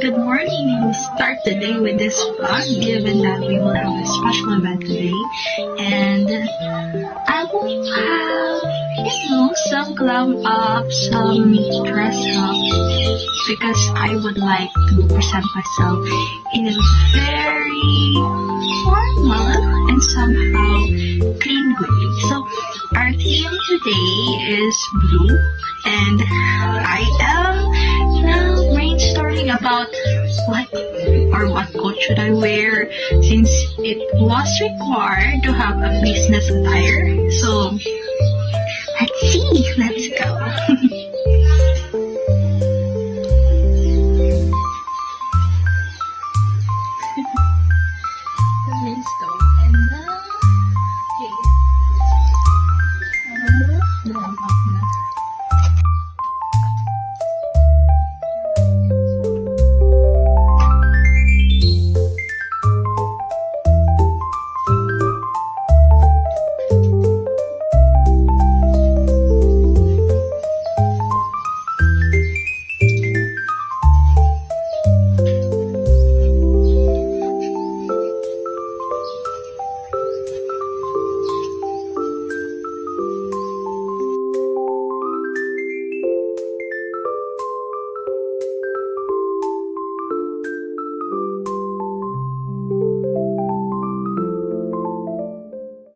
good morning. We'll start the day with this vlog, given that we will have a special event today. And I will have, some glam up, some dress up, because I would like to present myself in a very formal and somehow clean way. So, our theme today is blue, and I am now brainstorming about what coat should I wear, since it was required to have a business attire. So let's go.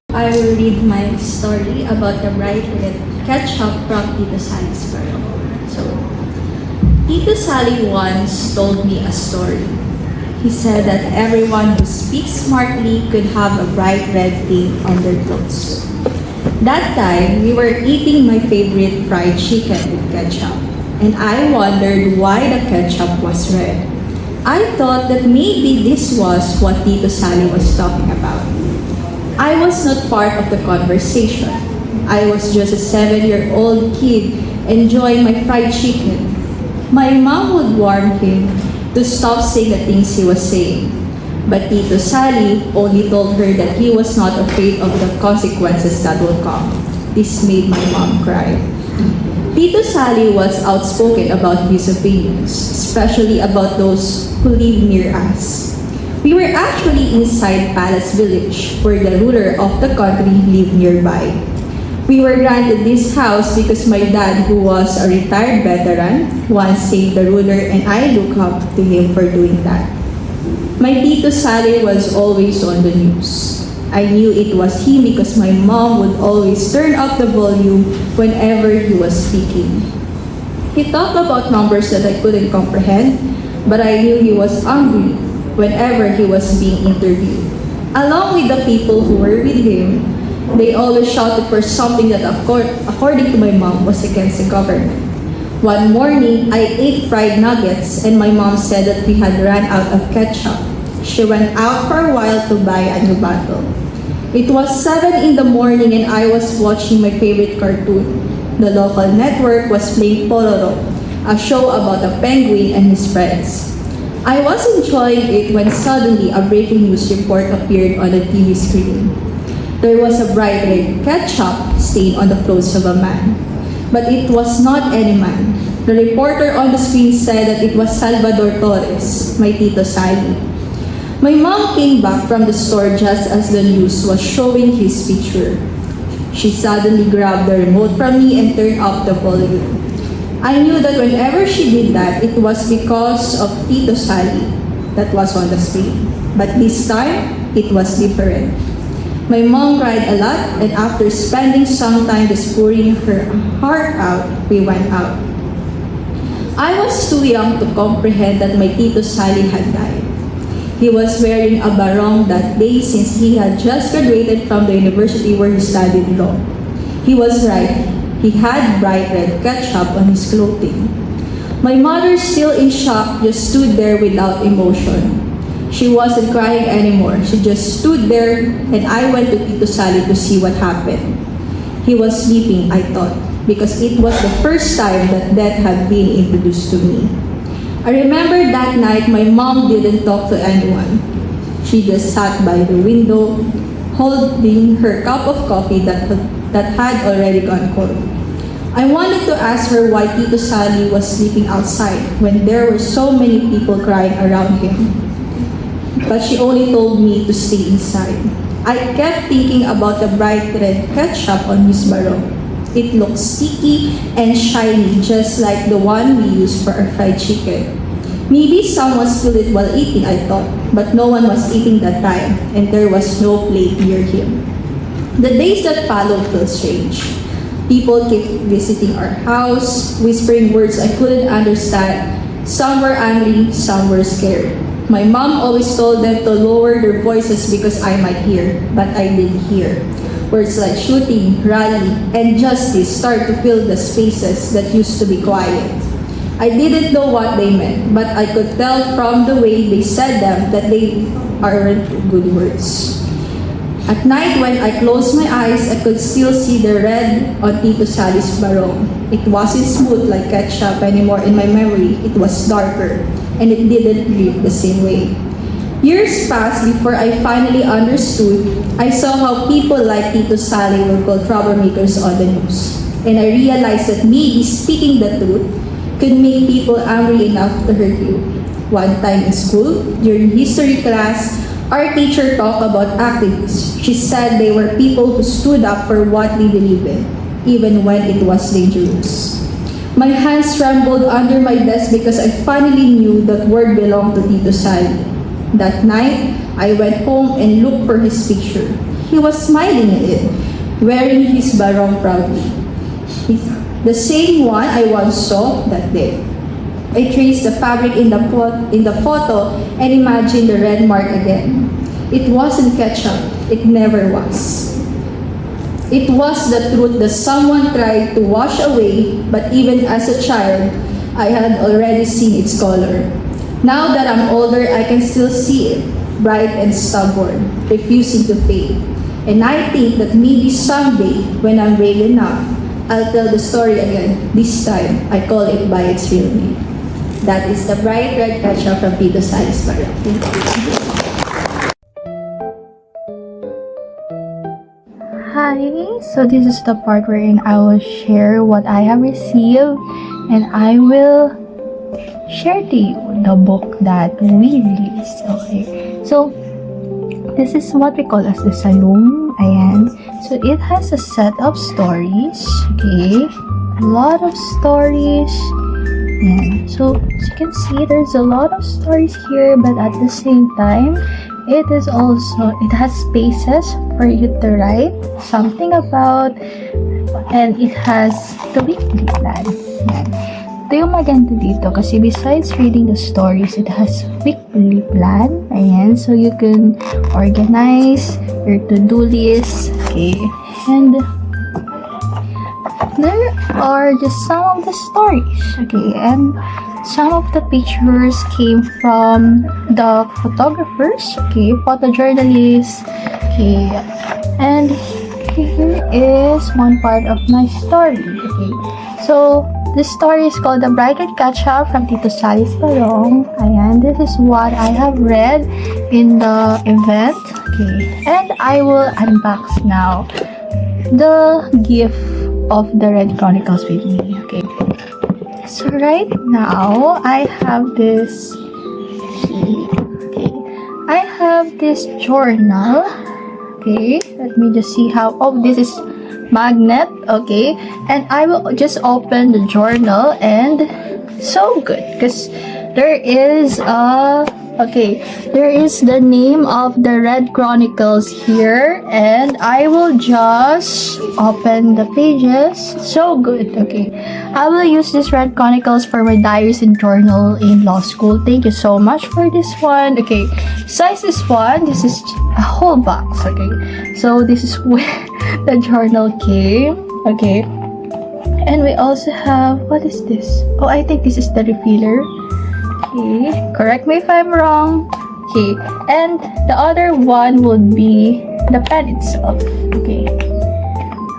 I will read my story about the bright red ketchup from Tito Sally's parable. So, Tito Sally once told me a story. He said that everyone who speaks smartly could have a bright red thing on their clothes. That time, we were eating my favorite fried chicken with ketchup, and I wondered why the ketchup was red. I thought that maybe this was what Tito Sally was talking about. I was not part of the conversation. I was just a 7-year-old kid enjoying my fried chicken. My mom would warn him to stop saying the things he was saying. But Tito Sally only told her that he was not afraid of the consequences that would come. This made my mom cry. Tito Sally was outspoken about his opinions, especially about those who live near us. We were actually inside Palace Village, where the ruler of the country lived nearby. We were granted this house because my dad, who was a retired veteran, once saved the ruler, and I look up to him for doing that. My Tito Sally was always on the news. I knew it was him because my mom would always turn up the volume whenever he was speaking. He talked about numbers that I couldn't comprehend, but I knew he was angry whenever he was being interviewed. Along with the people who were with him, they always shouted for something that according to my mom was against the government. One morning, I ate fried nuggets and my mom said that we had run out of ketchup. She went out for a while to buy a new bottle. It was 7 in the morning and I was watching my favorite cartoon. The local network was playing Pororo, a show about a penguin and his friends. I was enjoying it when suddenly a breaking news report appeared on the TV screen. There was a bright red ketchup stain on the clothes of a man. But it was not any man. The reporter on the screen said that it was Salvador Torres, my Tito Sally. My mom came back from the store just as the news was showing his picture. She suddenly grabbed the remote from me and turned up the volume. I knew that whenever she did that, it was because of Tito Sally that was on the screen. But this time, it was different. My mom cried a lot, and after spending some time just pouring her heart out, we went out. I was too young to comprehend that my Tito Sally had died. He was wearing a barong that day since he had just graduated from the university where he studied law. He was right. He had bright red ketchup on his clothing. My mother, still in shock, just stood there without emotion. She wasn't crying anymore. She just stood there, and I went to Tito Sally to see what happened. He was sleeping, I thought, because it was the first time that death had been introduced to me. I remember that night my mom didn't talk to anyone. She just sat by the window, holding her cup of coffee that had already gone cold. I wanted to ask her why Tito Sally was sleeping outside when there were so many people crying around him. But she only told me to stay inside. I kept thinking about the bright red ketchup on his barong. It looked sticky and shiny, just like the one we used for our fried chicken. Maybe someone spilled it while eating, I thought, but no one was eating that time, and there was no plate near him. The days that followed felt strange. People kept visiting our house, whispering words I couldn't understand. Some were angry, some were scared. My mom always told them to lower their voices because I might hear, but I didn't hear. Words like shooting, rally, and justice start to fill the spaces that used to be quiet. I didn't know what they meant, but I could tell from the way they said them that they aren't good words. At night, when I closed my eyes, I could still see the red on Tito Sally's barong. It wasn't smooth like ketchup anymore in my memory. It was darker, and it didn't leave the same way. Years passed before I finally understood. I saw how people like Tito Sally were called troublemakers on the news. And I realized that maybe speaking the truth could make people angry enough to hurt you. One time in school, during history class, our teacher talked about activists. She said they were people who stood up for what they believed in, even when it was dangerous. My hands trembled under my desk because I finally knew that word belonged to Tito Sally. That night, I went home and looked for his picture. He was smiling at it, wearing his barong proudly. The same one I once saw that day. I traced the fabric in the photo and imagined the red mark again. It wasn't ketchup. It never was. It was the truth that someone tried to wash away, but even as a child, I had already seen its color. Now that I'm older, I can still see it, bright and stubborn, refusing to fade. And I think that maybe someday, when I'm brave enough, I'll tell the story again. This time, I call it by its real name. That is the bright red ketchup from Tito Sally's barong. Thank you. Hi, so this is the part wherein I will share what I have received, and I will share to you the book that we released. Okay, so this is what we call as the Salum. Ayan. So it has a set of stories. Okay, a lot of stories. Ayan. So as you can see, there's a lot of stories here, but at the same time, it has spaces for you to write something about, and it has the weekly plan. Ayan. Ito yung maganda dito kasi besides reading the stories, it has weekly plan. Ayan, so you can organize your to-do list. Okay, and there are just some of the stories. Okay, and some of the pictures came from the photographers. Okay, photojournalists. Okay, and here is one part of my story. Okay, so this story is called The Bright Red Ketchup from Tito Sally's barong. Ayan, this is what I have read in the event. Okay, and I will unbox now the gift of the Red Chronicles with me. Okay, so right now I have this key. Okay, I have this journal. Okay, let me just see how. Oh, this is magnet. Okay, and I will just open the journal, and so good because there is there is the name of the Red Chronicles here, and I will just open the pages. So good. Okay, I will use this Red Chronicles for my diaries and journal in law school. Thank you so much for this one. Okay, besides this one, this is a whole box. Okay, so this is where the journal came. Okay, and we also have, what is this? Oh, I think this is the refiller. Okay, correct me if I'm wrong. Okay, and the other one would be the pen itself. Okay,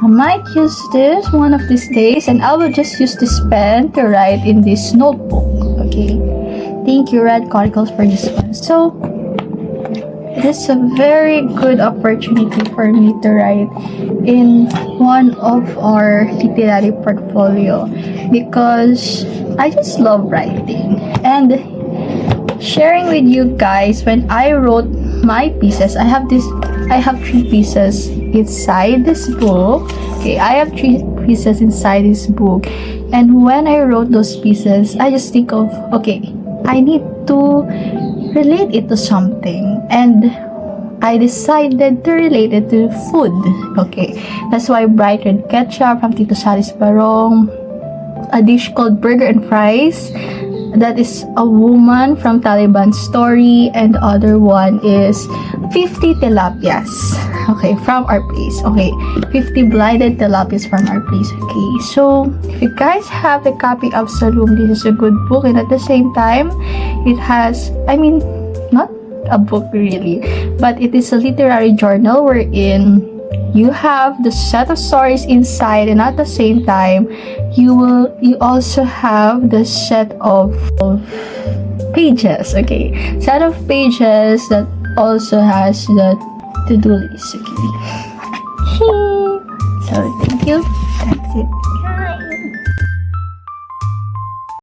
I might use this one of these days, and I will just use this pen to write in this notebook. Okay, thank you Red Chronicles for this one. So it is a very good opportunity for me to write in one of our literary portfolio because I just love writing and sharing with you guys. When I wrote my pieces, I have 3 pieces inside this book. Okay, I have 3 pieces inside this book, and when I wrote those pieces, I just think of, okay, I need to relate it to something, and I decided to relate it to food. Okay, that's why Bright Red Ketchup from Tito Sally's Barong, a dish called Burger and Fries, that is a woman from Taliban's Story, and the other one is 50 tilapias, okay, from our place. Okay, 50 blinded tilapias from our place. Okay, so if you guys have a copy of Salum, this is a good book, and at the same time it has, not a book really, but it is a literary journal wherein you have the set of stories inside, and at the same time you also have the set of pages. Okay, set of pages that also has the to-do list. Okay. So thank you, that's it, guys.